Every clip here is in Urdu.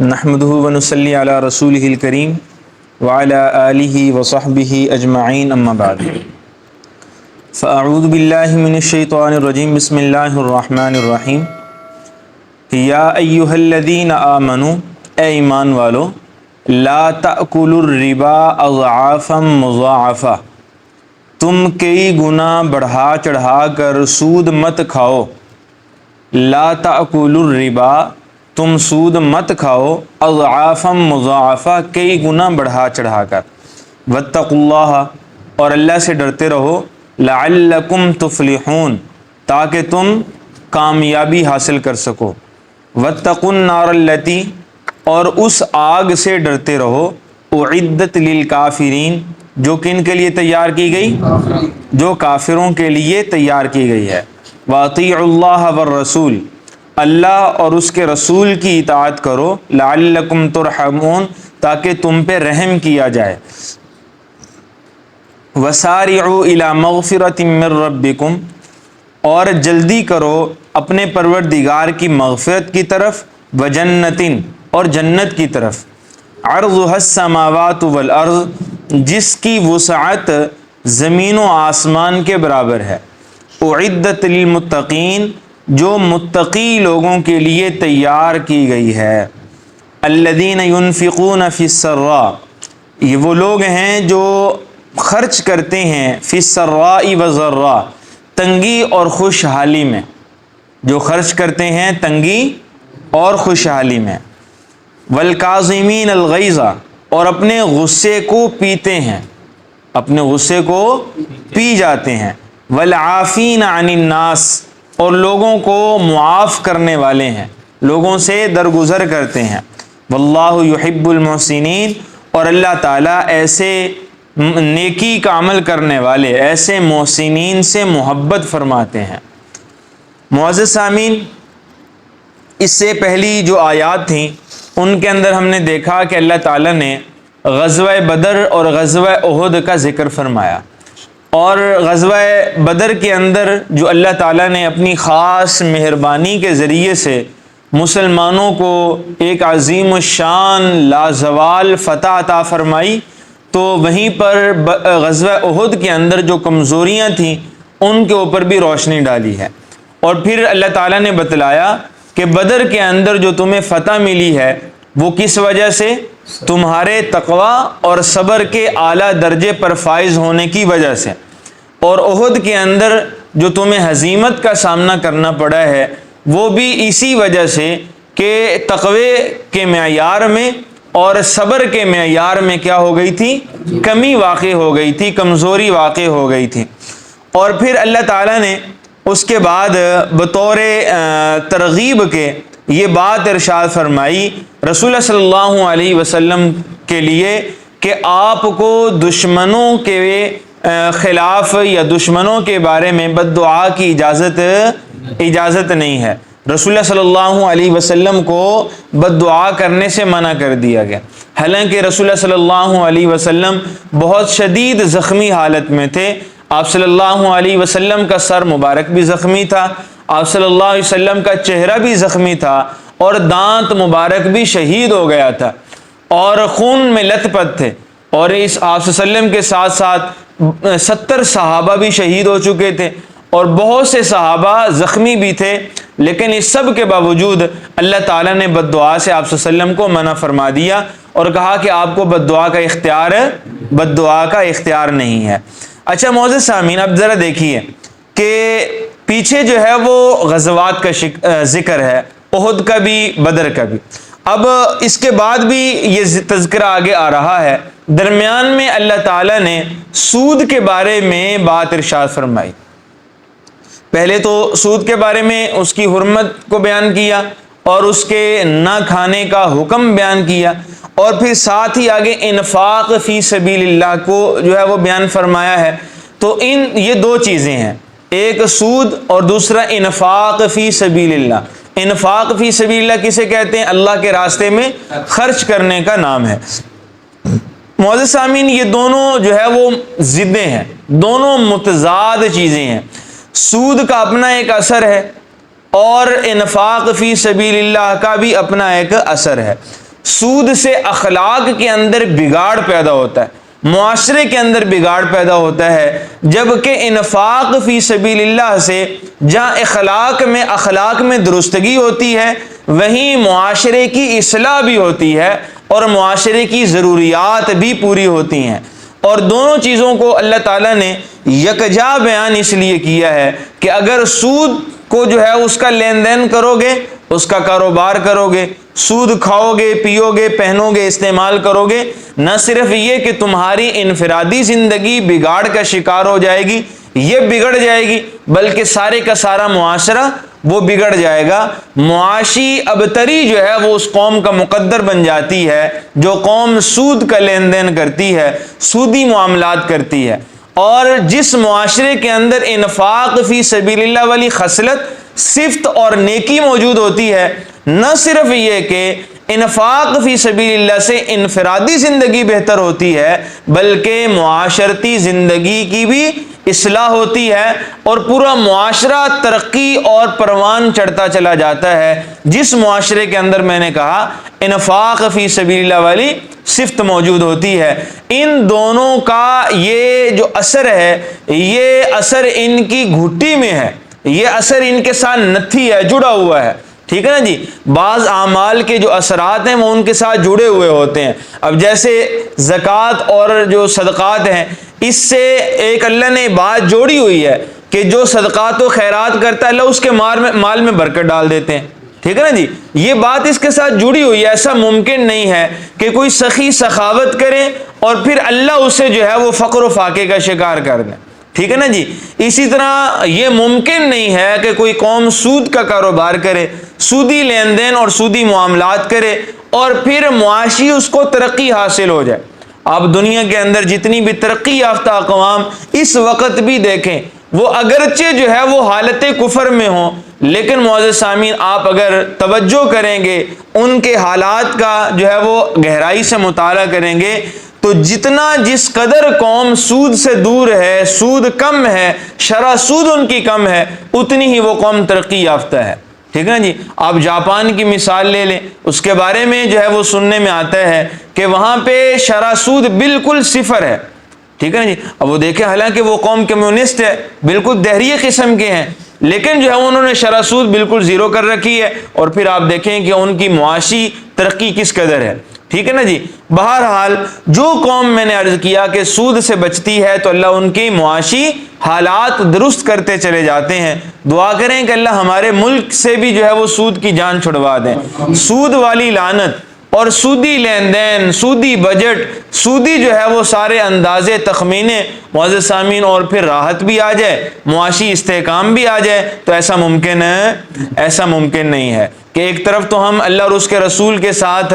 نحمده ونصلی علی رسولہ الکریم وعلی آلہ وصحبہ اجمعین اما بعد فاعوذ باللہ من الشیطان الرجیم بسم اللہ الرحمن الرحیم یا ایہا الذین آمنوا اے ایمان والو لا تأکلوا الربا اضعافا مضاعفا تم کئی گنا بڑھا چڑھا کر سود مت کھاؤ. لا تأکلوا الربا تم سود مت کھاؤ اضعافا مضاعفا کئی گنا بڑھا چڑھا کر. واتقوا اللہ اور اللہ سے ڈرتے رہو. لعلکم تفلحون تاکہ تم کامیابی حاصل کر سکو. واتقوا النار التی اور اس آگ سے ڈرتے رہو اعدت للکافرین جو کن کے لیے تیار کی گئی؟ جو کافروں کے لیے تیار کی گئی ہے. واطیعوا اللہ والرسول اللہ اور اس کے رسول کی اطاعت کرو. لعلکم ترحمون تاکہ تم پہ رحم کیا جائے. وسارعوا الی مغفرۃ من ربکم اور جلدی کرو اپنے پروردگار کی مغفرت کی طرف. وجنۃ اور جنت کی طرف. عرضها السماوات والارض جس کی وسعت زمین و آسمان کے برابر ہے. اعدت للمتقین جو متقی لوگوں کے لیے تیار کی گئی ہے. الذین ينفقون فی السراء یہ وہ لوگ ہیں جو خرچ کرتے ہیں فی السراء والضراء تنگی اور خوشحالی میں. جو خرچ کرتے ہیں تنگی اور خوشحالی میں. والکاظمین الغیظ اور اپنے غصے کو پیتے ہیں اپنے غصے کو پی جاتے ہیں. والعافین عن الناس اور لوگوں کو معاف کرنے والے ہیں لوگوں سے درگزر کرتے ہیں. واللہ یحب المحسنین اور اللہ تعالیٰ ایسے نیکی کا عمل کرنے والے ایسے محسنین سے محبت فرماتے ہیں. معزز سامعین، اس سے پہلی جو آیات تھیں ان کے اندر ہم نے دیکھا کہ اللہ تعالیٰ نے غزوہ بدر اور غزوہ احد کا ذکر فرمایا. اور غزوہ بدر کے اندر جو اللہ تعالیٰ نے اپنی خاص مہربانی کے ذریعے سے مسلمانوں کو ایک عظیم الشان لازوال فتح عطا فرمائی، تو وہیں پر غزوہ احد کے اندر جو کمزوریاں تھیں ان کے اوپر بھی روشنی ڈالی ہے. اور پھر اللہ تعالیٰ نے بتلایا کہ بدر کے اندر جو تمہیں فتح ملی ہے وہ کس وجہ سے؟ تمہارے تقوی اور صبر کے اعلیٰ درجے پر فائز ہونے کی وجہ سے. اور احد کے اندر جو تمہیں ہزیمت کا سامنا کرنا پڑا ہے وہ بھی اسی وجہ سے کہ تقوی کے معیار میں اور صبر کے معیار میں کیا ہو گئی تھی؟ کمی واقع ہو گئی تھی، کمزوری واقع ہو گئی تھی. اور پھر اللہ تعالیٰ نے اس کے بعد بطور ترغیب کے یہ بات ارشاد فرمائی رسول اللہ صلی اللہ علیہ وسلم کے لیے کہ آپ کو دشمنوں کے خلاف یا دشمنوں کے بارے میں بد دعا کی اجازت نہیں ہے. رسول اللہ صلی اللہ علیہ وسلم کو بد دعا کرنے سے منع کر دیا گیا. حالانکہ رسول اللہ صلی اللہ علیہ وسلم بہت شدید زخمی حالت میں تھے. آپ صلی اللہ علیہ وسلم کا سر مبارک بھی زخمی تھا، آپ صلی اللہ علیہ وسلم کا چہرہ بھی زخمی تھا، اور دانت مبارک بھی شہید ہو گیا تھا، اور خون میں لت پت تھے. اور اس آپ صلی اللہ علیہ وسلم کے ساتھ ساتھ 70 صحابہ بھی شہید ہو چکے تھے، اور بہت سے صحابہ زخمی بھی تھے. لیکن اس سب کے باوجود اللہ تعالیٰ نے بد دعا سے آپ صلی اللہ علیہ وسلم کو منع فرما دیا اور کہا کہ آپ کو بد دعا کا اختیار نہیں ہے. اچھا معزز سامعین، اب ذرا دیکھیے کہ پیچھے جو ہے وہ غزوات کا ذکر ہے، احد کا بھی بدر کا بھی. اب اس کے بعد بھی یہ تذکرہ آگے آ رہا ہے. درمیان میں اللہ تعالیٰ نے سود کے بارے میں بات ارشاد فرمائی. پہلے تو سود کے بارے میں اس کی حرمت کو بیان کیا اور اس کے نہ کھانے کا حکم بیان کیا، اور پھر ساتھ ہی آگے انفاق فی سبیل اللہ کو جو ہے وہ بیان فرمایا ہے. تو یہ دو چیزیں ہیں، ایک سود اور دوسرا انفاق فی سبیل اللہ. انفاق فی سبیل اللہ کسے کہتے ہیں؟ اللہ کے راستے میں خرچ کرنے کا نام ہے. معزز سامعین، یہ دونوں جو ہے وہ ضدیں ہیں، دونوں متضاد چیزیں ہیں. سود کا اپنا ایک اثر ہے اور انفاق فی سبیل اللہ کا بھی اپنا ایک اثر ہے. سود سے اخلاق کے اندر بگاڑ پیدا ہوتا ہے، معاشرے کے اندر بگاڑ پیدا ہوتا ہے، جبکہ انفاق فی سبیل اللہ سے جہاں اخلاق میں درستگی ہوتی ہے، وہیں معاشرے کی اصلاح بھی ہوتی ہے اور معاشرے کی ضروریات بھی پوری ہوتی ہیں۔ اور دونوں چیزوں کو اللہ تعالیٰ نے یکجا بیان اس لیے کیا ہے کہ اگر سود کو جو ہے اس کا لین دین کرو گے، اس کا کاروبار کرو گے، سود کھاؤ گے، پیو گے، پہنو گے، استعمال کرو گے، نہ صرف یہ کہ تمہاری انفرادی زندگی بگاڑ کا شکار ہو جائے گی، یہ بگڑ جائے گی، بلکہ سارے کا سارا معاشرہ وہ بگڑ جائے گا۔ معاشی ابتری جو ہے وہ اس قوم کا مقدر بن جاتی ہے جو قوم سود کا لین دین کرتی ہے، سودی معاملات کرتی ہے۔ اور جس معاشرے کے اندر انفاق فی سبیل اللہ والی خصلت، صفت اور نیکی موجود ہوتی ہے، نہ صرف یہ کہ انفاق فی سبیل اللہ سے انفرادی زندگی بہتر ہوتی ہے، بلکہ معاشرتی زندگی کی بھی اصلاح ہوتی ہے اور پورا معاشرہ ترقی اور پروان چڑھتا چلا جاتا ہے جس معاشرے کے اندر میں نے کہا انفاق فی سبیل اللہ والی صفت موجود ہوتی ہے۔ ان دونوں کا یہ جو اثر ہے، یہ اثر ان کی گھٹی میں ہے، یہ اثر ان کے ساتھ نتھی ہے، جڑا ہوا ہے، ٹھیک ہے نا جی۔ بعض اعمال کے جو اثرات ہیں وہ ان کے ساتھ جڑے ہوئے ہوتے ہیں۔ اب جیسے زکوٰۃ اور جو صدقات ہیں، اس سے ایک اللہ نے بات جوڑی ہوئی ہے کہ جو صدقات و خیرات کرتا ہے اللہ اس کے مال میں برکت ڈال دیتے ہیں، ٹھیک ہے نا جی۔ یہ بات اس کے ساتھ جڑی ہوئی ہے۔ ایسا ممکن نہیں ہے کہ کوئی سخی سخاوت کرے اور پھر اللہ اسے جو ہے وہ فقر و فاقے کا شکار کر دے، ٹھیک ہے نا جی۔ اسی طرح یہ ممکن نہیں ہے کہ کوئی قوم سود کا کاروبار کرے، سودی لین دین اور سودی معاملات کرے اور پھر معاشی اس کو ترقی حاصل ہو جائے۔ آپ دنیا کے اندر جتنی بھی ترقی یافتہ اقوام اس وقت بھی دیکھیں، وہ اگرچہ جو ہے وہ حالت کفر میں ہوں، لیکن معزز سامعین آپ اگر توجہ کریں گے، ان کے حالات کا جو ہے وہ گہرائی سے مطالعہ کریں گے، تو جتنا جس قدر قوم سود سے دور ہے، سود کم ہے، شرح سود ان کی کم ہے، اتنی ہی وہ قوم ترقی یافتہ ہے، ٹھیک ہے نا جی۔ آپ جاپان کی مثال لے لیں، اس کے بارے میں جو ہے وہ سننے میں آتا ہے کہ وہاں پہ شرح سود بالکل صفر ہے، ٹھیک ہے نا جی۔ اب وہ دیکھیں، حالانکہ وہ قوم کمیونسٹ ہے، بالکل دہریے قسم کے ہیں، لیکن جو ہے انہوں نے شرح سود بالکل زیرو کر رکھی ہے، اور پھر آپ دیکھیں کہ ان کی معاشی ترقی کس قدر ہے، ٹھیک ہے نا جی۔ بہرحال جو قوم میں نے عرض کیا کہ سود سے بچتی ہے تو اللہ ان کی معاشی حالات درست کرتے چلے جاتے ہیں۔ دعا کریں کہ اللہ ہمارے ملک سے بھی جو ہے وہ سود کی جان چھڑوا دیں۔ سود والی لعنت اور سودی لین دین، سودی بجٹ، سودی جو ہے وہ سارے اندازے تخمینے معزز سامعین، اور پھر راحت بھی آ جائے، معاشی استحکام بھی آ جائے، تو ایسا ممکن ہے؟ ایسا ممکن نہیں ہے کہ ایک طرف تو ہم اللہ اور اس کے رسول کے ساتھ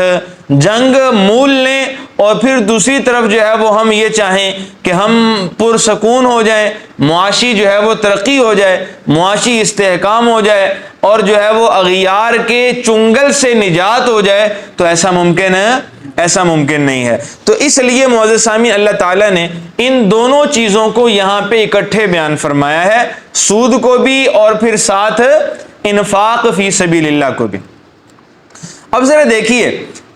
جنگ مول لیں اور پھر دوسری طرف جو ہے وہ ہم یہ چاہیں کہ ہم پرسکون ہو جائیں، معاشی جو ہے وہ ترقی ہو جائے، معاشی استحکام ہو جائے اور جو ہے وہ اغیار کے چنگل سے نجات ہو جائے، تو ایسا ممکن ہے؟ ایسا ممکن نہیں ہے۔ تو اس لیے معزز سامعین اللہ تعالیٰ نے ان دونوں چیزوں کو یہاں پہ اکٹھے بیان فرمایا ہے، سود کو بھی اور پھر ساتھ انفاق فی سبیل اللہ کو بھی۔ اب ذرا دیکھیے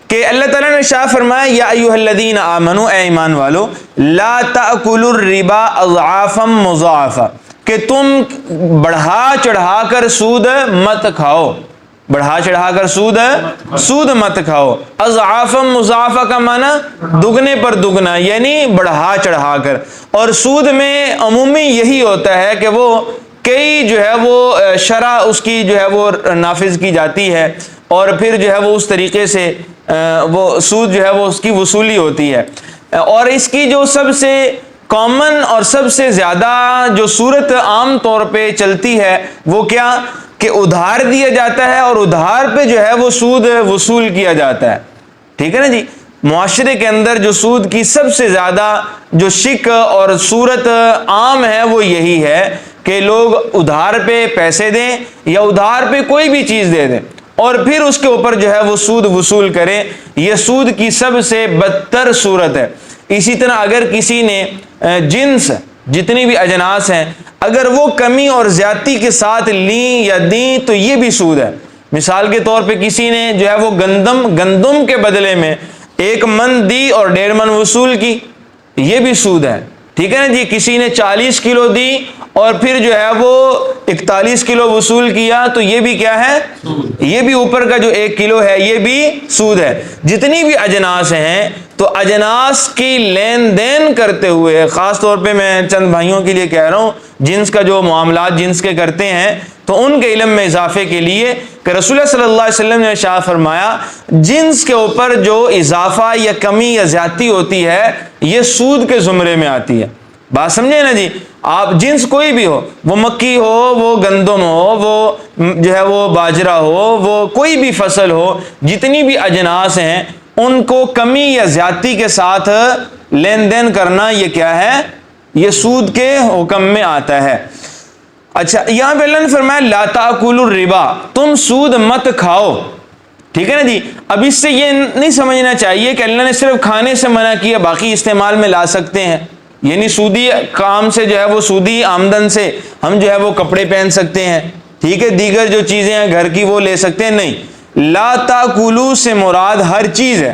کہ اللہ تعالیٰ نے ارشاد فرمایا یا ایھا الذین آمنوا، اے ایمان والو، لا تأکلوا الربا اضعافا مضاعفا، کہ تم بڑھا چڑھا کر سود مت کھاؤ، بڑھا چڑھا کر سود مت کھاؤ۔ اضعافا مضاعفا کا معنی دگنے پر دگنا، یعنی بڑھا چڑھا کر۔ اور سود میں عمومی یہی ہوتا ہے کہ وہ کئی جو ہے وہ شرح اس کی جو ہے وہ نافذ کی جاتی ہے اور پھر جو ہے وہ اس طریقے سے وہ سود جو ہے وہ اس کی وصولی ہوتی ہے۔ اور اس کی جو سب سے کامن اور سب سے زیادہ جو صورت عام طور پہ چلتی ہے وہ کیا کہ ادھار دیا جاتا ہے اور ادھار پہ جو ہے وہ سود وصول کیا جاتا ہے، ٹھیک ہے نا جی۔ معاشرے کے اندر جو سود کی سب سے زیادہ جو شک اور صورت عام ہے وہ یہی ہے کہ لوگ ادھار پہ پیسے دیں یا ادھار پہ کوئی بھی چیز دے دیں اور پھر اس کے اوپر جو ہے وہ سود وصول کریں۔ یہ سود کی سب سے بدتر صورت ہے۔ اسی طرح اگر کسی نے جنس جتنی بھی اجناس ہیں اگر وہ کمی اور زیادتی کے ساتھ لیں یا دیں تو یہ بھی سود ہے۔ مثال کے طور پہ کسی نے جو ہے وہ گندم کے بدلے میں 1 من دی اور 1.5 من وصول کی، یہ بھی سود ہے، ٹھیک ہے نا جی۔ کسی نے 40 کلو دی اور پھر جو ہے وہ 41 کلو وصول کیا، تو یہ بھی کیا ہے؟ یہ بھی اوپر کا جو 1 کلو ہے یہ بھی سود ہے۔ جتنی بھی اجناس ہیں تو اجناس کی لین دین کرتے ہوئے، خاص طور پہ میں چند بھائیوں کے لیے کہہ رہا ہوں جنس کا جو معاملات جنس کے کرتے ہیں، تو ان کے علم میں اضافے کے لیے کہ رسول اللہ صلی اللہ علیہ وسلم نے ارشاد فرمایا جنس کے اوپر جو اضافہ یا کمی یا زیادتی ہوتی ہے یہ سود کے زمرے میں آتی ہے۔ بات سمجھے نا جی؟ آپ جنس کوئی بھی ہو، وہ مکی ہو، وہ گندم ہو، وہ جو ہے وہ باجرہ ہو، وہ کوئی بھی فصل ہو، جتنی بھی اجناس ہیں ان کو کمی یا زیادتی کے ساتھ لین دین کرنا یہ کیا ہے؟ یہ سود کے حکم میں آتا ہے۔ اچھا، یہاں پہ اللہ نے فرمایا لا تاکلوا الربا، تم سود مت کھاؤ، ٹھیک ہے نا جی۔ اب اس سے یہ نہیں سمجھنا چاہیے کہ اللہ نے صرف کھانے سے منع کیا، باقی استعمال میں لا سکتے ہیں، یعنی سودی کام سے جو ہے وہ سودی آمدن سے ہم جو ہے وہ کپڑے پہن سکتے ہیں، ٹھیک ہے، دیگر جو چیزیں ہیں گھر کی وہ لے سکتے ہیں، نہیں۔ لا تاکلوا سے مراد ہر چیز ہے،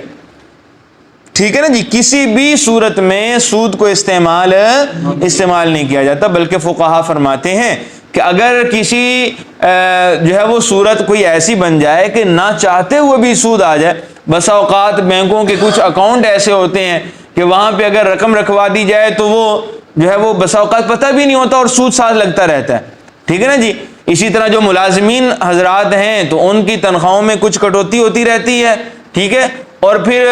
ٹھیک ہے نا جی، کسی بھی صورت میں سود کو استعمال نہیں کیا جاتا، بلکہ فقہا فرماتے ہیں کہ اگر کسی جو ہے وہ صورت کوئی ایسی بن جائے کہ نہ چاہتے ہوئے بھی سود آ جائے، بس اوقات بینکوں کے کچھ اکاؤنٹ ایسے ہوتے ہیں کہ وہاں پہ اگر رقم رکھوا دی جائے تو وہ جو ہے وہ بس اوقات پتہ بھی نہیں ہوتا اور سود ساتھ لگتا رہتا ہے، ٹھیک ہے نا جی۔ اسی طرح جو ملازمین حضرات ہیں تو ان کی تنخواہوں میں کچھ کٹوتی ہوتی رہتی ہے، ٹھیک ہے، اور پھر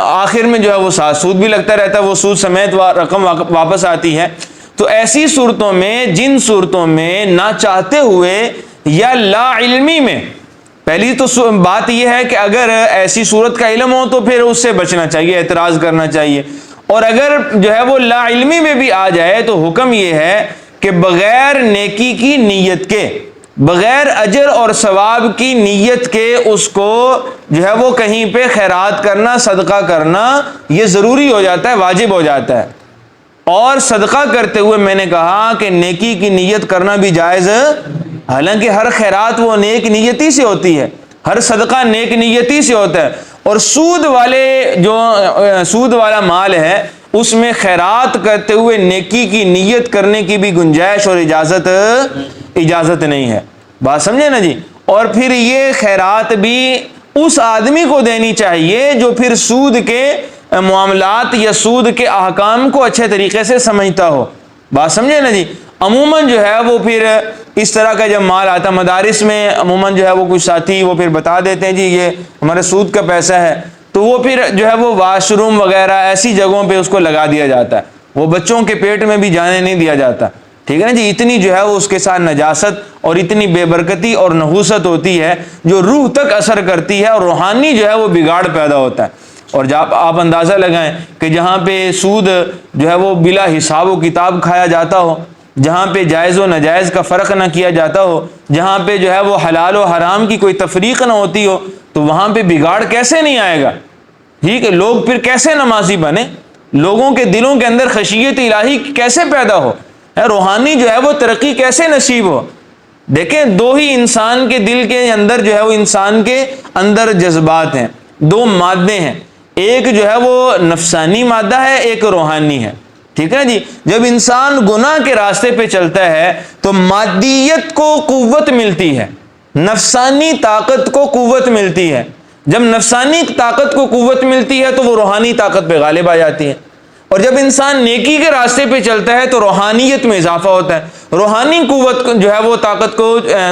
آخر میں جو ہے وہ ساتھ سود بھی لگتا رہتا ہے، وہ سود سمیت رقم واپس آتی ہے۔ تو ایسی صورتوں میں، جن صورتوں میں نہ چاہتے ہوئے یا لا علمی میں، پہلی تو بات یہ ہے کہ اگر ایسی صورت کا علم ہو تو پھر اس سے بچنا چاہیے، اعتراض کرنا چاہیے، اور اگر جو ہے وہ لا علمی میں بھی آ جائے تو حکم یہ ہے کہ بغیر نیکی کی نیت کے، بغیر اجر اور ثواب کی نیت کے اس کو جو ہے وہ کہیں پہ خیرات کرنا، صدقہ کرنا یہ ضروری ہو جاتا ہے، واجب ہو جاتا ہے۔ اور صدقہ کرتے ہوئے میں نے کہا کہ نیکی کی نیت کرنا بھی جائز، حالانکہ ہر خیرات وہ نیک نیتی سے ہوتی ہے، ہر صدقہ نیک نیتی سے ہوتا ہے، اور سود والا مال ہے اس میں خیرات کرتے ہوئے نیکی کی نیت کرنے کی بھی گنجائش اور اجازت نہیں ہے، بات سمجھے نا جی۔ اور پھر یہ خیرات بھی اس آدمی کو دینی چاہیے جو پھر سود کے معاملات یا سود کے احکام کو اچھے طریقے سے سمجھتا ہو، بات سمجھے نا جی۔ عموماً جو ہے وہ پھر اس طرح کا جب مال آتا ہے مدارس میں، عموماً جو ہے وہ کچھ ساتھی وہ پھر بتا دیتے ہیں جی یہ ہمارے سود کا پیسہ ہے، تو وہ پھر جو ہے وہ واش روم وغیرہ ایسی جگہوں پہ اس کو لگا دیا جاتا ہے، وہ بچوں کے پیٹ میں بھی جانے نہیں دیا جاتا، ٹھیک ہے نا جی۔ اتنی جو ہے وہ اس کے ساتھ نجاست اور اتنی بے برکتی اور نحوست ہوتی ہے جو روح تک اثر کرتی ہے، اور روحانی جو ہے وہ بگاڑ پیدا ہوتا ہے۔ اور جب آپ اندازہ لگائیں کہ جہاں پہ سود جو ہے وہ بلا حساب و کتاب کھایا جاتا ہو، جہاں پہ جائز و ناجائز کا فرق نہ کیا جاتا ہو، جہاں پہ جو ہے وہ حلال و حرام کی کوئی تفریق نہ ہوتی ہو، تو وہاں پہ بگاڑ کیسے نہیں آئے گا؟ ٹھیک ہے، لوگ پھر کیسے نمازی بنے، لوگوں کے دلوں کے اندر خشیت الہی کیسے پیدا ہو، روحانی جو ہے وہ ترقی کیسے نصیب ہو۔ دیکھیں، دو ہی انسان کے دل کے اندر جو ہے وہ انسان کے اندر جذبات ہیں، دو مادے ہیں، ایک جو ہے وہ نفسانی مادہ ہے، ایک روحانی ہے، ٹھیک ہے جی۔ جب انسان گناہ کے راستے پہ چلتا ہے تو مادیت کو قوت ملتی ہے، نفسانی طاقت کو قوت ملتی ہے، جب نفسانی طاقت کو قوت ملتی ہے تو وہ روحانی طاقت پہ غالب آ جاتی ہے، اور جب انسان نیکی کے راستے پہ چلتا ہے تو روحانیت میں اضافہ ہوتا ہے، روحانی قوت جو ہے وہ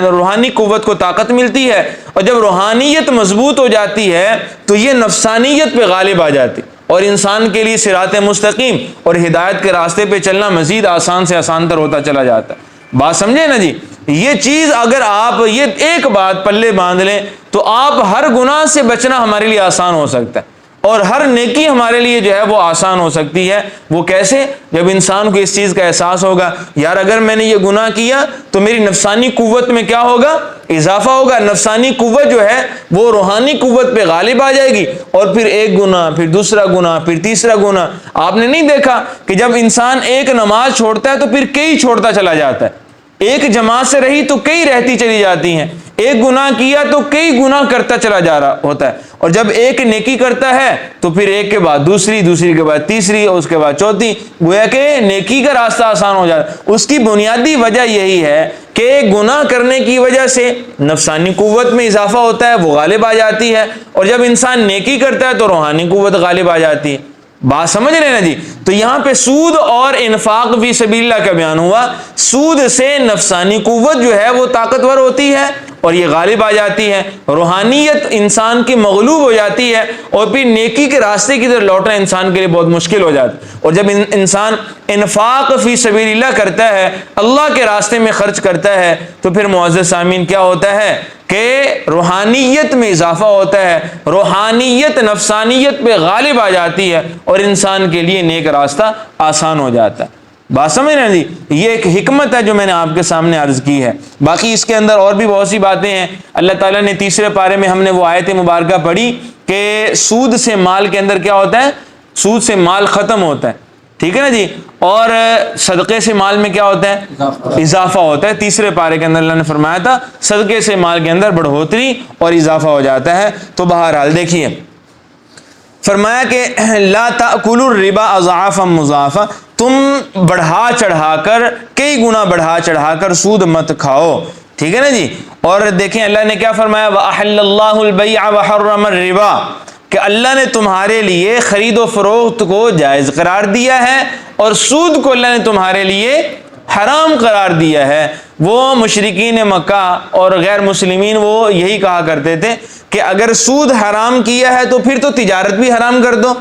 روحانی قوت کو طاقت ملتی ہے، اور جب روحانیت مضبوط ہو جاتی ہے تو یہ نفسانیت پہ غالب آ جاتی، اور انسان کے لیے صراط مستقیم اور ہدایت کے راستے پہ چلنا مزید آسان سے آسان تر ہوتا چلا جاتا ہے، بات سمجھے نا جی۔ یہ چیز اگر آپ یہ ایک بات پلے باندھ لیں تو آپ ہر گناہ سے بچنا ہمارے لیے آسان ہو سکتا ہے، اور ہر نیکی ہمارے لیے جو ہے وہ آسان ہو سکتی ہے۔ وہ کیسے؟ جب انسان کو اس چیز کا احساس ہوگا، یار اگر میں نے یہ گناہ کیا تو میری نفسانی قوت میں کیا ہوگا؟ اضافہ ہوگا، نفسانی قوت جو ہے وہ روحانی قوت پہ غالب آ جائے گی، اور پھر ایک گناہ، پھر دوسرا گناہ، پھر تیسرا گناہ۔ آپ نے نہیں دیکھا کہ جب انسان ایک نماز چھوڑتا ہے تو پھر کئی چھوڑتا چلا جاتا ہے، ایک جماعت سے رہی تو کئی رہتی چلی جاتی ہیں، ایک گناہ کیا تو کئی گناہ کرتا چلا جا رہا ہوتا ہے، اور جب ایک نیکی کرتا ہے تو پھر ایک کے بعد دوسری، دوسری کے بعد تیسری، اور اس کے بعد چوتھی، گویا کہ نیکی کا راستہ آسان ہو جاتا ہے۔ اس کی بنیادی وجہ یہی ہے کہ گناہ کرنے کی وجہ سے نفسانی قوت میں اضافہ ہوتا ہے، وہ غالب آ جاتی ہے، اور جب انسان نیکی کرتا ہے تو روحانی قوت غالب آ جاتی ہے۔ بات سمجھ رہے ہیں نا جی؟ تو یہاں پہ سود اور انفاق فی سبیل اللہ کا بیان ہوا۔ سود سے نفسانی قوت جو ہے وہ طاقتور ہوتی ہے اور یہ غالب آ جاتی ہے، روحانیت انسان کی مغلوب ہو جاتی ہے، اور پھر نیکی کے راستے کی طرف لوٹنا انسان کے لیے بہت مشکل ہو جاتا ہے۔ اور جب انسان انفاق فی سبیل اللہ کرتا ہے، اللہ کے راستے میں خرچ کرتا ہے، تو پھر معزز سامعین کیا ہوتا ہے کہ روحانیت میں اضافہ ہوتا ہے، روحانیت نفسانیت پہ غالب آ جاتی ہے، اور انسان کے لیے نیک راستہ آسان ہو جاتا ہے۔ بات سمجھ رہے ہیں جی؟ یہ ایک حکمت ہے جو میں نے آپ کے سامنے عرض کی ہے۔ باقی اس کے اندر اور بھی بہت سی باتیں ہیں۔ اللہ تعالیٰ نے تیسرے پارے میں ہم نے وہ آیت مبارکہ پڑھی کہ سود سے مال کے اندر کیا ہوتا ہے؟ سود سے مال ختم ہوتا ہے، ٹھیک ہے نا جی، اور صدقے سے مال میں کیا ہوتا ہے؟ اضافہ ہوتا ہے۔ تیسرے پارے کے اندر اللہ نے فرمایا تھا صدقے سے مال کے اندر بڑھوتری اور اضافہ ہو جاتا ہے۔ تو بہرحال دیکھیے فرمایا کہ لا تأکلوا الربا اضعافا مضاعفا، تم بڑھا چڑھا کر، کئی گنا بڑھا چڑھا کر سود مت کھاؤ، ٹھیک ہے نا جی۔ اور دیکھیں اللہ نے کیا فرمایا، وَأَحَلَّ اللَّهُ الْبَيْعَ وَحَرَّمَ الرِّبَا، کہ اللہ نے تمہارے لیے خرید و فروخت کو جائز قرار دیا ہے اور سود کو اللہ نے تمہارے لیے حرام قرار دیا ہے۔ وہ مشرکین مکہ اور غیر مسلمین وہ یہی کہا کرتے تھے کہ اگر سود حرام کیا ہے تو پھر تو تجارت بھی حرام کر دو،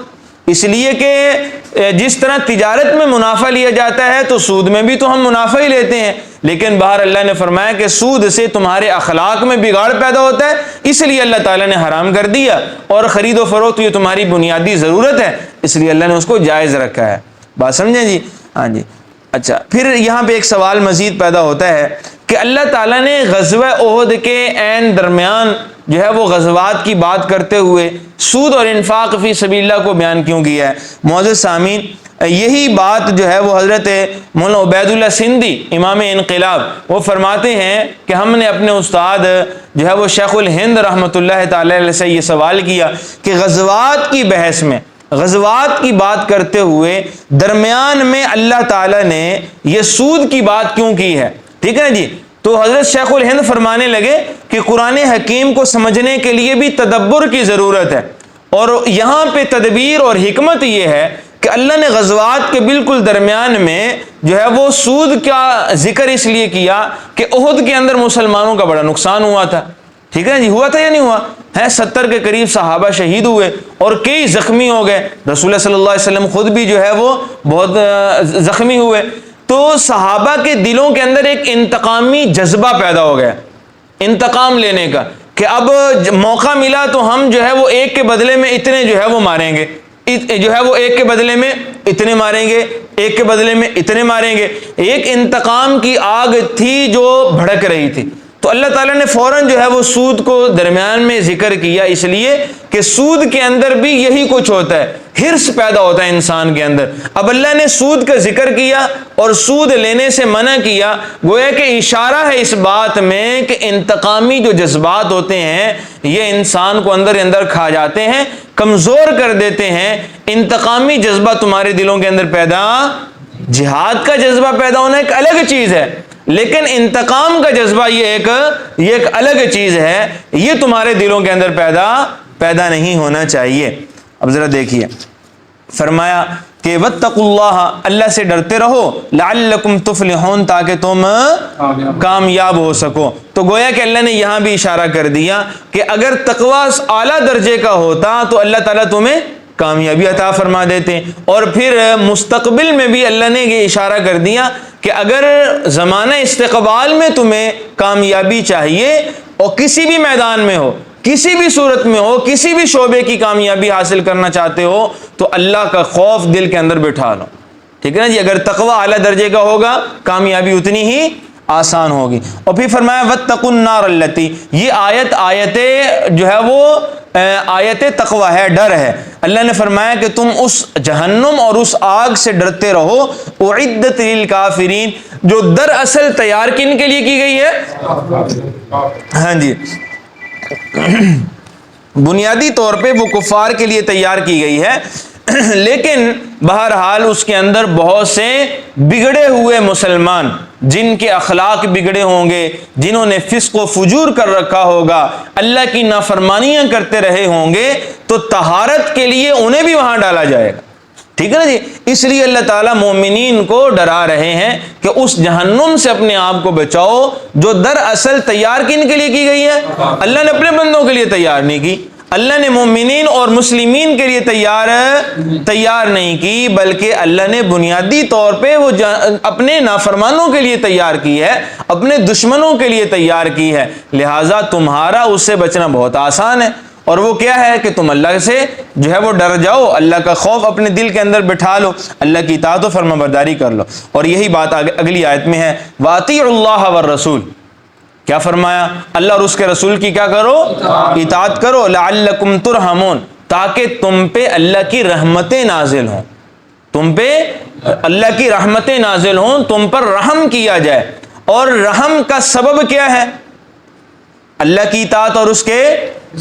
اس لیے کہ جس طرح تجارت میں منافع لیا جاتا ہے تو سود میں بھی تو ہم منافع ہی لیتے ہیں، لیکن باہر اللہ نے فرمایا کہ سود سے تمہارے اخلاق میں بگاڑ پیدا ہوتا ہے، اس لیے اللہ تعالیٰ نے حرام کر دیا، اور خرید و فروخت یہ تمہاری بنیادی ضرورت ہے، اس لیے اللہ نے اس کو جائز رکھا ہے۔ بات سمجھیں جی؟ ہاں جی۔ اچھا، پھر یہاں پہ ایک سوال مزید پیدا ہوتا ہے کہ اللہ تعالیٰ نے غزوہ احد کے عین درمیان جو ہے وہ غزوات کی بات کرتے ہوئے سود اور انفاق فی سبیل اللہ کو بیان کیوں کیا ہے؟ معزز سامعین، یہی بات جو ہے وہ حضرت مولانا عبید اللہ سندھی امام انقلاب وہ فرماتے ہیں کہ ہم نے اپنے استاد جو ہے وہ شیخ الہند رحمۃ اللہ تعالی علیہ سے یہ سوال کیا کہ غزوات کی بحث میں، غزوات کی بات کرتے ہوئے درمیان میں اللہ تعالیٰ نے یہ سود کی بات کیوں کی ہے؟ ٹھیک ہے نا جی۔ تو حضرت شیخ الہند فرمانے لگے کہ قرآن حکیم کو سمجھنے کے لیے بھی تدبر کی ضرورت ہے، اور یہاں پہ تدبیر اور حکمت یہ ہے کہ اللہ نے غزوات کے بالکل درمیان میں جو ہے وہ سود کا ذکر اس لیے کیا کہ احد کے اندر مسلمانوں کا بڑا نقصان ہوا تھا، ٹھیک ہے جی، ہوا تھا یا نہیں ہوا ہے؟ 70 کے قریب صحابہ شہید ہوئے اور کئی زخمی ہو گئے، رسول اللہ صلی اللہ علیہ وسلم خود بھی جو ہے وہ بہت زخمی ہوئے۔ تو صحابہ کے دلوں کے اندر ایک انتقامی جذبہ پیدا ہو گیا، انتقام لینے کا، کہ اب موقع ملا تو ہم جو ہے وہ ایک کے بدلے میں اتنے جو ہے وہ ماریں گے، جو ہے وہ ایک کے بدلے میں اتنے ماریں گے، ایک کے بدلے میں اتنے ماریں گے۔ ایک انتقام کی آگ تھی جو بھڑک رہی تھی، تو اللہ تعالیٰ نے فوراً جو ہے وہ سود کو درمیان میں ذکر کیا، اس لیے کہ سود کے اندر بھی یہی کچھ ہوتا ہے، حرص پیدا ہوتا ہے انسان کے اندر۔ اب اللہ نے سود کا ذکر کیا اور سود لینے سے منع کیا، گویا کہ اشارہ ہے اس بات میں کہ انتقامی جو جذبات ہوتے ہیں یہ انسان کو اندر اندر کھا جاتے ہیں، کمزور کر دیتے ہیں۔ انتقامی جذبہ تمہارے دلوں کے اندر پیدا، جہاد کا جذبہ پیدا ہونا ایک الگ چیز ہے، لیکن انتقام کا جذبہ یہ ایک الگ چیز ہے، یہ تمہارے دلوں کے اندر پیدا نہیں ہونا چاہیے۔ اب ذرا دیکھیے فرمایا کہ واتقوا اللہ، اللہ سے ڈرتے رہو، لعلکم تفلحون، تاکہ تم کامیاب ہو سکو۔ تو گویا کہ اللہ نے یہاں بھی اشارہ کر دیا کہ اگر تقوی اعلیٰ درجے کا ہوتا تو اللہ تعالیٰ تمہیں کامیابی عطا فرما دیتے، اور پھر مستقبل میں بھی اللہ نے یہ اشارہ کر دیا کہ اگر زمانہ استقبال میں تمہیں کامیابی چاہیے اور کسی بھی میدان میں ہو، کسی بھی صورت میں ہو، کسی بھی شعبے کی کامیابی حاصل کرنا چاہتے ہو تو اللہ کا خوف دل کے اندر بٹھا لو، ٹھیک ہے نا جی۔ اگر تقوی اعلیٰ درجے کا ہوگا کامیابی اتنی ہی آسان ہوگی۔ اور پھر فرمایا واتقوا النار التی، یہ آیت جو ہے وہ آیت تقوی ہے، ڈر ہے۔ اللہ نے فرمایا کہ تم اس جہنم اور اس آگ سے ڈرتے رہو، اعدت للکافرین، جو دراصل تیار کن کے لیے کی گئی ہے؟ ہاں جی، بنیادی طور پہ وہ کفار کے لیے تیار کی گئی ہے، لیکن بہرحال اس کے اندر بہت سے بگڑے ہوئے مسلمان، جن کے اخلاق بگڑے ہوں گے، جنہوں نے فسق و فجور کر رکھا ہوگا، اللہ کی نافرمانیاں کرتے رہے ہوں گے، تو طہارت کے لیے انہیں بھی وہاں ڈالا جائے گا، ٹھیک ہے نا جی۔ اس لیے اللہ تعالیٰ مومنین کو ڈرا رہے ہیں کہ اس جہنم سے اپنے آپ کو بچاؤ جو دراصل تیار کن کے لیے کی گئی ہے؟ اللہ نے اپنے بندوں کے لیے تیار نہیں کی، اللہ نے مومنین اور مسلمین کے لیے تیار نہیں کی، بلکہ اللہ نے بنیادی طور پہ وہ اپنے نافرمانوں کے لیے تیار کی ہے، اپنے دشمنوں کے لیے تیار کی ہے، لہٰذا تمہارا اس سے بچنا بہت آسان ہے، اور وہ کیا ہے کہ تم اللہ سے جو ہے وہ ڈر جاؤ، اللہ کا خوف اپنے دل کے اندر بٹھا لو، اللہ کی اطاعت و فرما برداری کر لو۔ اور یہی بات اگلی آیت میں ہے، وَأَطِیعُوا اللَّهَ وَالرَّسُولَ، کیا فرمایا؟ اللہ اور اس کے رسول کی کیا کرو؟ اطاعت کرو، لعلکم ترحمون، تاکہ تم پہ اللہ کی رحمتیں نازل ہوں، تم پہ اللہ کی رحمتیں نازل ہوں، تم پر رحم کیا جائے۔ اور رحم کا سبب کیا ہے؟ اللہ کی اطاعت اور اس کے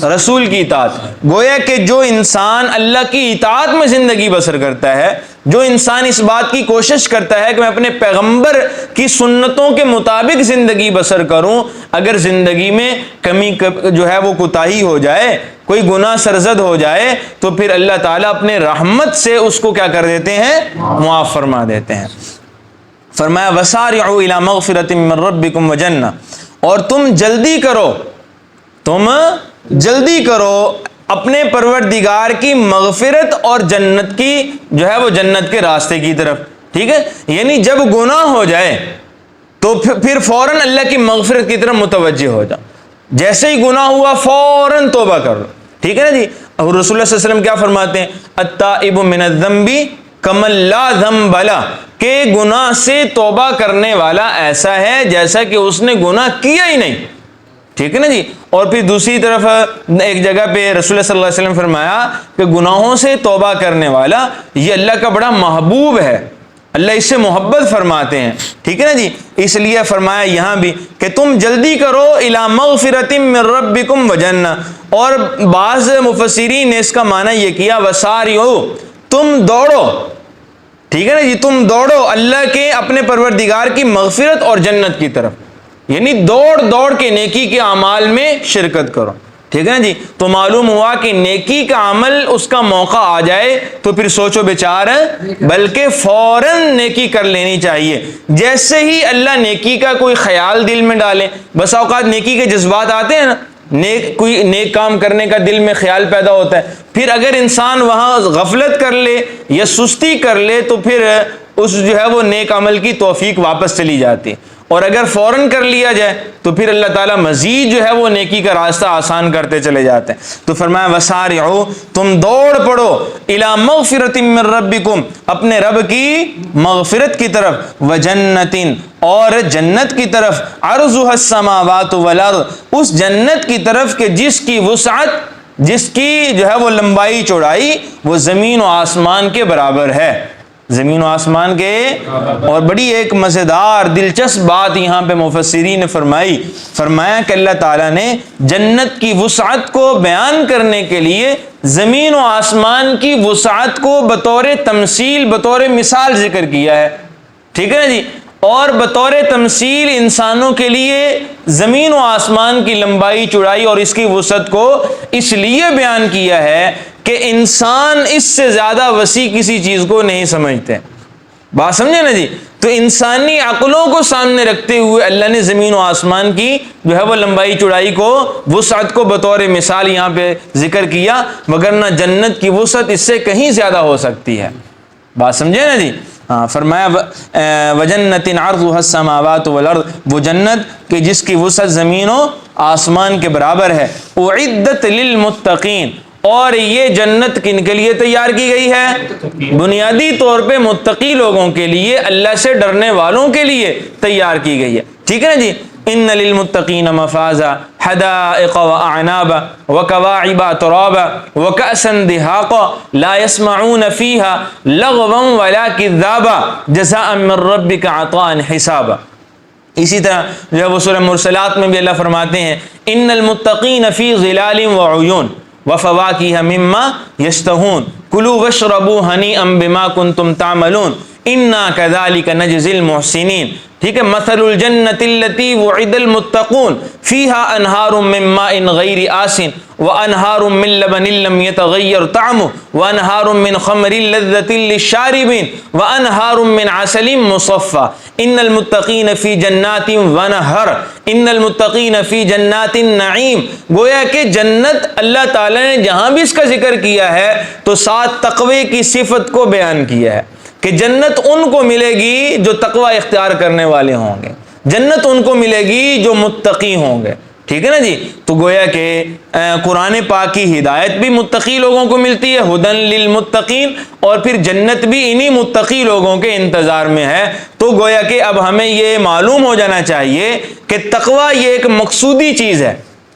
رسول کی اطاعت۔ گویا کہ جو انسان اللہ کی اطاعت میں زندگی بسر کرتا ہے، جو انسان اس بات کی کوشش کرتا ہے کہ میں اپنے پیغمبر کی سنتوں کے مطابق زندگی بسر کروں، اگر زندگی میں کمی جو ہے وہ کوتاہی ہو جائے، کوئی گناہ سرزد ہو جائے، تو پھر اللہ تعالیٰ اپنے رحمت سے اس کو کیا کر دیتے ہیں؟ معاف فرما دیتے ہیں۔ فرمایا وَسَارِعُوا إِلَىٰ مَغْفِرَةٍ مِّن رَّبِّكُمْ وَجَنَّةٍ، اور تم جلدی کرو، تم جلدی کرو اپنے پروردگار کی مغفرت اور جنت کی جو ہے وہ جنت کے راستے کی طرف، ٹھیک ہے؟ یعنی جب گناہ ہو جائے تو پھر فوراً اللہ کی مغفرت کی طرف متوجہ ہو جاؤ، جیسے ہی گناہ ہوا فوراً توبہ کر لو، ٹھیک ہے نا جی۔ اور رسول اللہ صلی اللہ علیہ وسلم کیا فرماتے ہیں؟ التائب من الذنب کمن لا ذنب لہ، کہ گناہ سے توبہ کرنے والا ایسا ہے جیسا کہ اس نے گناہ کیا ہی نہیں، ٹھیک ہے نا جی۔ اور پھر دوسری طرف ایک جگہ پہ رسول اللہ صلی اللہ علیہ وسلم فرمایا کہ گناہوں سے توبہ کرنے والا یہ اللہ کا بڑا محبوب ہے، اللہ اس سے محبت فرماتے ہیں، ٹھیک ہے نا جی۔ اس لیے فرمایا یہاں بھی کہ تم جلدی کرو الی مغفرۃ من ربکم وجنہ، اور بعض مفسرین نے اس کا معنی یہ کیا وسارعوا، تم دوڑو، ٹھیک ہے نا جی، تم دوڑو اللہ کے اپنے پروردگار کی مغفرت اور جنت کی طرف، یعنی دوڑ دوڑ کے نیکی کے اعمال میں شرکت کرو، ٹھیک ہے نا جی۔ تو معلوم ہوا کہ نیکی کا عمل اس کا موقع آ جائے تو پھر سوچو بچار، بلکہ فوراً نیکی کر لینی چاہیے۔ جیسے ہی اللہ نیکی کا کوئی خیال دل میں ڈالے، بس اوقات نیکی کے جذبات آتے ہیں نا، کوئی نیک کام کرنے کا دل میں خیال پیدا ہوتا ہے، پھر اگر انسان وہاں غفلت کر لے یا سستی کر لے تو پھر اس جو ہے وہ نیک عمل کی توفیق واپس چلی جاتی ہے، اور اگر فوراً کر لیا جائے تو پھر اللہ تعالیٰ مزید جو ہے وہ نیکی کا راستہ آسان کرتے چلے جاتے ہیں۔ تو فرمایا وسارعوا، تم دوڑ پڑو الی مغفرۃ من ربکم، اپنے رب کی مغفرت کی طرف، وجنۃ، اور جنت کی طرف، عرضها السماوات والارض، اس جنت کی طرف کہ جس کی وسعت، جس کی جو ہے وہ لمبائی چوڑائی وہ زمین و آسمان کے برابر ہے، زمین و آسمان کے۔ اور بڑی ایک مزیدار دلچسپ بات یہاں پہ مفسرین نے فرمایا کہ اللہ تعالیٰ نے جنت کی وسعت کو بیان کرنے کے لیے زمین و آسمان کی وسعت کو بطور تمثیل، بطور مثال ذکر کیا ہے، ٹھیک ہے نا جی۔ اور بطور تمثیل انسانوں کے لیے زمین و آسمان کی لمبائی چوڑائی اور اس کی وسعت کو اس لیے بیان کیا ہے کہ انسان اس سے زیادہ وسیع کسی چیز کو نہیں سمجھتے، بات سمجھے نا جی۔ تو انسانی عقلوں کو سامنے رکھتے ہوئے اللہ نے زمین و آسمان کی جو ہے وہ لمبائی چوڑائی کو، وسعت کو بطور مثال یہاں پہ ذکر کیا، وگرنہ جنت کی وسعت اس سے کہیں زیادہ ہو سکتی ہے، بات سمجھے نا جی۔ ہاں، فرمایا وجنۃ عرضها السماوات والارض، وہ جنت کہ جس کی وسعت زمین و آسمان کے برابر ہے، اعدت للمتقین، اور یہ جنت کن کے لیے تیار کی گئی ہے؟ بنیادی طور پہ متقی لوگوں کے لیے، اللہ سے ڈرنے والوں کے لیے تیار کی گئی ہے، ٹھیک ہے نا جی۔ ان للمتقین مفازا حدائق واعنابا وکواعب اترابا وکأسا دہاقا لا يسمعون فیها لغوا ولا کذابا جزاء من ربک عطاء حسابا۔ اسی طرح جو ہے وہ سورہ مرسلات میں بھی اللہ فرماتے ہیں ان المتقین فی ظلال وعیون وفواکہ مما یشتہون کلوا واشربوا ہنیئا بما کنتم تعملون انا کذالک نجزی المحسنین۔ ٹھیک ہے، مثل الجنۃ التی وعد المتقون فیہا انہار من ماء غیر آسن وانہار من لبن لم یتغیر طعمہ وانہار من خمر لذۃ للشاربین وانہار من عسل مصفى ان المتقین فی جنات ونہر ان المتقین فی جنات النعیم۔ گویا کہ جنت اللہ تعالیٰ نے جہاں بھی اس کا ذکر کیا ہے تو ساتھ تقوی کی صفت کو بیان کیا ہے کہ جنت ان کو ملے گی جو تقوی اختیار کرنے والے ہوں گے، جنت ان کو ملے گی جو متقی ہوں گے۔ ٹھیک ہے نا جی، تو گویا کہ قرآن پاک کی ہدایت بھی متقی لوگوں کو ملتی ہے، ہدن للمتقین، اور پھر جنت بھی انہی متقی لوگوں کے انتظار میں ہے۔ تو گویا کہ اب ہمیں یہ معلوم ہو جانا چاہیے کہ تقوی یہ ایک مقصودی چیز ہے،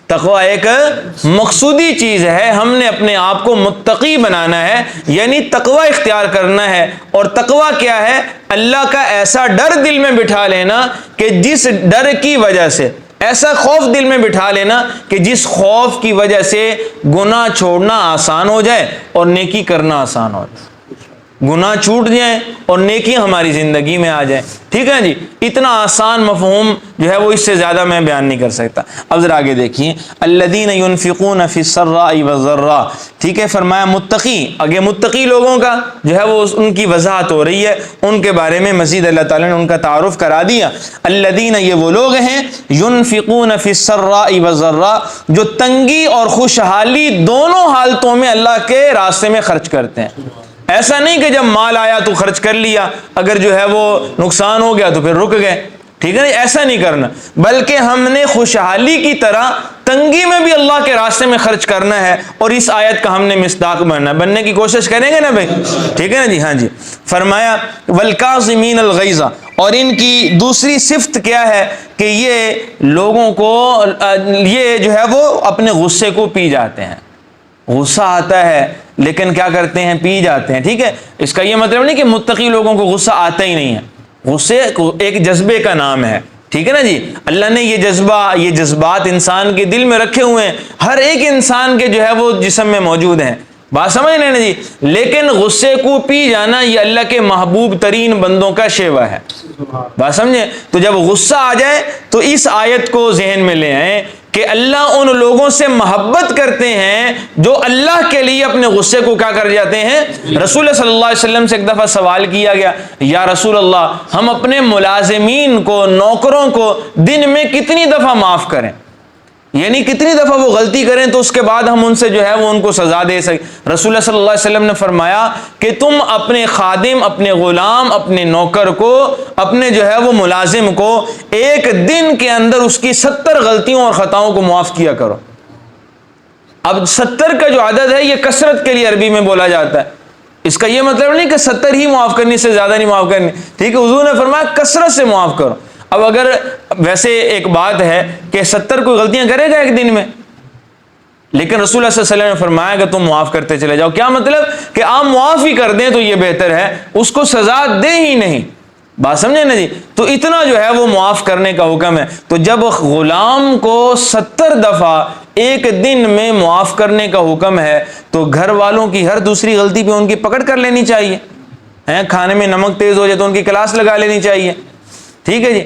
تقوی ایک مقصودی چیز ہے، ہم نے اپنے آپ کو متقی بنانا ہے، یعنی تقوی اختیار کرنا ہے۔ اور تقوی کیا ہے؟ اللہ کا ایسا ڈر دل میں بٹھا لینا کہ جس ڈر کی وجہ سے، ایسا خوف دل میں بٹھا لینا کہ جس خوف کی وجہ سے گناہ چھوڑنا آسان ہو جائے اور نیکی کرنا آسان ہو جائے، گناہ چھوٹ جائیں اور نیکی ہماری زندگی میں آ جائیں۔ ٹھیک ہے جی، اتنا آسان مفہوم جو ہے وہ اس سے زیادہ میں بیان نہیں کر سکتا۔ اب ذرا آگے دیکھیے، الذین ينفقون فی السراء والضراء۔ ٹھیک ہے، فرمایا متقی، آگے متقی لوگوں کا جو ہے وہ ان کی وضاحت ہو رہی ہے، ان کے بارے میں مزید اللہ تعالیٰ نے ان کا تعارف کرا دیا۔ الذین، یہ وہ لوگ ہیں، ينفقون فی السراء والضراء، جو تنگی اور خوشحالی دونوں حالتوں میں اللہ کے راستے میں خرچ کرتے ہیں۔ ایسا نہیں کہ جب مال آیا تو خرچ کر لیا، اگر جو ہے وہ نقصان ہو گیا تو پھر رک گئے۔ ٹھیک ہے، ایسا نہیں کرنا، بلکہ ہم نے خوشحالی کی طرح تنگی میں بھی اللہ کے راستے میں خرچ کرنا ہے، اور اس آیت کا ہم نے مصداق بننے کی کوشش کریں گے نا بھائی؟ ٹھیک ہے نا جی، ہاں جی۔ فرمایا والکاظمین الغیظ، اور ان کی دوسری صفت کیا ہے کہ یہ لوگوں کو یہ جو ہے وہ اپنے غصے کو پی جاتے ہیں۔ غصہ آتا ہے لیکن کیا کرتے ہیں؟ پی جاتے ہیں۔ ٹھیک ہے، اس کا یہ مطلب نہیں کہ متقی لوگوں کو غصہ آتا ہی نہیں ہے، غصے ایک جذبے کا نام ہے۔ ٹھیک ہے نا جی، اللہ نے یہ جذبہ، یہ جذبات انسان کے دل میں رکھے ہوئے ہیں، ہر ایک انسان کے جو ہے وہ جسم میں موجود ہیں، بات سمجھ رہے ہیں نا جی؟ لیکن غصے کو پی جانا یہ اللہ کے محبوب ترین بندوں کا شیوا ہے، بات سمجھے؟ تو جب غصہ آ جائے تو اس آیت کو ذہن میں لے آئیں کہ اللہ ان لوگوں سے محبت کرتے ہیں جو اللہ کے لیے اپنے غصے کو کیا کر جاتے ہیں۔ رسول صلی اللہ علیہ وسلم سے ایک دفعہ سوال کیا گیا، یا رسول اللہ، ہم اپنے ملازمین کو، نوکروں کو دن میں کتنی دفعہ معاف کریں؟ یعنی کتنی دفعہ وہ غلطی کریں تو اس کے بعد ہم ان سے جو ہے وہ ان کو سزا دے سکیں؟ رسول اللہ صلی اللہ علیہ وسلم نے فرمایا کہ تم اپنے خادم، اپنے غلام، اپنے نوکر کو، اپنے جو ہے وہ ملازم کو ایک دن کے اندر اس کی 70 غلطیوں اور خطاؤں کو معاف کیا کرو۔ اب 70 کا جو عدد ہے یہ کثرت کے لیے عربی میں بولا جاتا ہے، اس کا یہ مطلب نہیں کہ 70 ہی معاف کرنی، سے زیادہ نہیں معاف کرنی۔ ٹھیک ہے، حضور نے فرمایا کثرت سے معاف کرو۔ اب اگر ویسے ایک بات ہے کہ 70 کوئی غلطیاں کرے گا ایک دن میں، لیکن رسول اللہ صلی اللہ علیہ وسلم نے فرمایا کہ تم معاف کرتے چلے جاؤ۔ کیا مطلب؟ کہ آپ معاف ہی کر دیں تو یہ بہتر ہے، اس کو سزا دیں ہی نہیں، بات سمجھے نا جی؟ تو اتنا جو ہے وہ معاف کرنے کا حکم ہے۔ تو جب غلام کو 70 دفعہ ایک دن میں معاف کرنے کا حکم ہے تو گھر والوں کی ہر دوسری غلطی پہ ان کی پکڑ کر لینی چاہیے۔ کھانے میں نمک تیز ہو جائے تو ان کی کلاس لگا لینی چاہیے۔ ٹھیک ہے جی،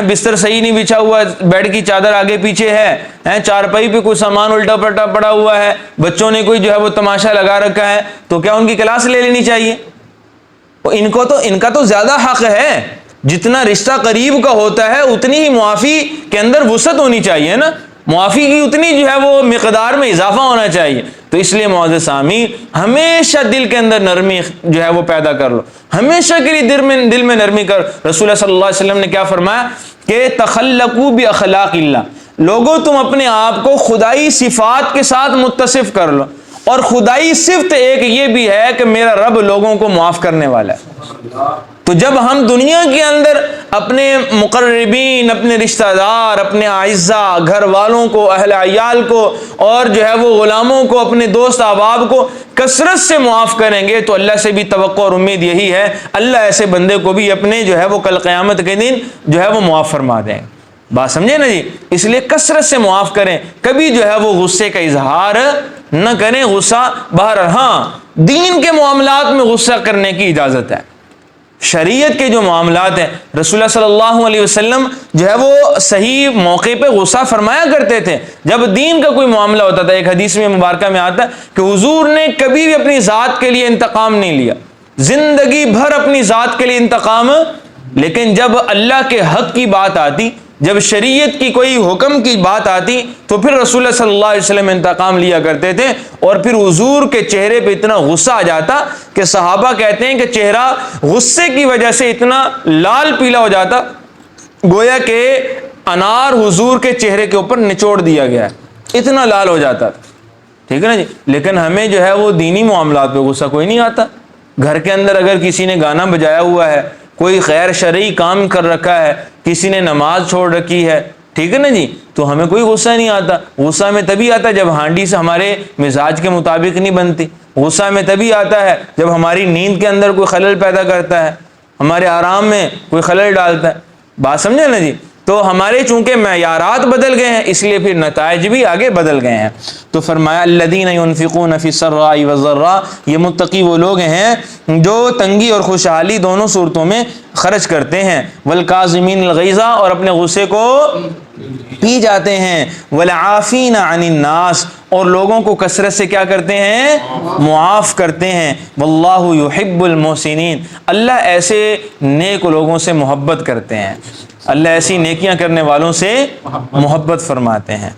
بستر صحیح نہیں بچھا ہوا، بیڈ کی چادر آگے پیچھے ہے، چارپائی پہ کوئی سامان الٹا پلٹا پڑا ہوا ہے، بچوں نے کوئی جو ہے وہ تماشا لگا رکھا ہے، تو کیا ان کی کلاس لے لینی چاہیے؟ ان کا تو زیادہ حق ہے، جتنا رشتہ قریب کا ہوتا ہے اتنی ہی معافی کے اندر وسعت ہونی چاہیے نا، معافی کی اتنی جو ہے وہ مقدار میں اضافہ ہونا چاہیے۔ تو اس لیے معزز سامعین، ہمیشہ دل کے اندر نرمی جو ہے وہ پیدا کر لو، ہمیشہ کے لیے دل میں نرمی کر۔ رسول اللہ صلی اللہ علیہ وسلم نے کیا فرمایا کہ تخلقوا باخلاق اللہ، لوگوں تم اپنے آپ کو خدائی صفات کے ساتھ متصف کر لو، اور خدائی صفت ایک یہ بھی ہے کہ میرا رب لوگوں کو معاف کرنے والا ہے۔ تو جب ہم دنیا کے اندر اپنے مقربین، اپنے رشتہ دار، اپنے اعزاء، گھر والوں کو، اہل عیال کو، اور جو ہے وہ غلاموں کو، اپنے دوست احباب کو کثرت سے معاف کریں گے تو اللہ سے بھی توقع اور امید یہی ہے اللہ ایسے بندے کو بھی اپنے جو ہے وہ کل قیامت کے دن جو ہے وہ معاف فرما دیں گے۔ بات سمجھے نا جی؟ اس لیے کثرت سے معاف کریں، کبھی جو ہے وہ غصے کا اظہار نہ کریں۔ غصہ باہر، ہاں دین کے معاملات میں غصہ کرنے کی اجازت ہے، شریعت کے جو معاملات ہیں رسول اللہ صلی اللہ علیہ وسلم جو ہے وہ صحیح موقع پہ غصہ فرمایا کرتے تھے جب دین کا کوئی معاملہ ہوتا تھا۔ ایک حدیث میں مبارکہ میں آتا ہے کہ حضور نے کبھی بھی اپنی ذات کے لیے انتقام نہیں لیا، زندگی بھر اپنی ذات کے لیے انتقام، لیکن جب اللہ کے حق کی بات آتی، جب شریعت کی کوئی حکم کی بات آتی تو پھر رسول اللہ صلی اللہ علیہ وسلم انتقام لیا کرتے تھے، اور پھر حضور کے چہرے پہ اتنا غصہ آ جاتا کہ صحابہ کہتے ہیں کہ چہرہ غصے کی وجہ سے اتنا لال پیلا ہو جاتا گویا کہ انار حضور کے چہرے کے اوپر نچوڑ دیا گیا ہے، اتنا لال ہو جاتا تھا۔ ٹھیک ہے نا جی؟ لیکن ہمیں جو ہے وہ دینی معاملات پہ غصہ کوئی نہیں آتا۔ گھر کے اندر اگر کسی نے گانا بجایا ہوا ہے، کوئی غیر شرعی کام کر رکھا ہے، کسی نے نماز چھوڑ رکھی ہے، ٹھیک ہے نا جی، تو ہمیں کوئی غصہ نہیں آتا۔ غصہ ہمیں تبھی آتا ہے جب ہانڈی سے ہمارے مزاج کے مطابق نہیں بنتی۔ غصہ ہمیں تبھی آتا ہے جب ہماری نیند کے اندر کوئی خلل پیدا کرتا ہے، ہمارے آرام میں کوئی خلل ڈالتا ہے۔ بات سمجھے نا جی؟ تو ہمارے چونکہ معیارات بدل گئے ہیں اس لیے پھر نتائج بھی آگے بدل گئے ہیں۔ تو فرمایا الذین ينفقون فی السراء والضراء، یہ متقی وہ لوگ ہیں جو تنگی اور خوشحالی دونوں صورتوں میں خرچ کرتے ہیں، والکاظمین الغیظ، اور اپنے غصے کو پی جاتے ہیں، والعافین عن الناس، اور لوگوں کو کثرت سے کیا کرتے ہیں؟ معاف کرتے ہیں۔ واللہ یحب المحسنین، اللہ ایسے نیک لوگوں سے محبت کرتے ہیں، اللہ ایسی نیکیاں کرنے والوں سے محبت فرماتے ہیں۔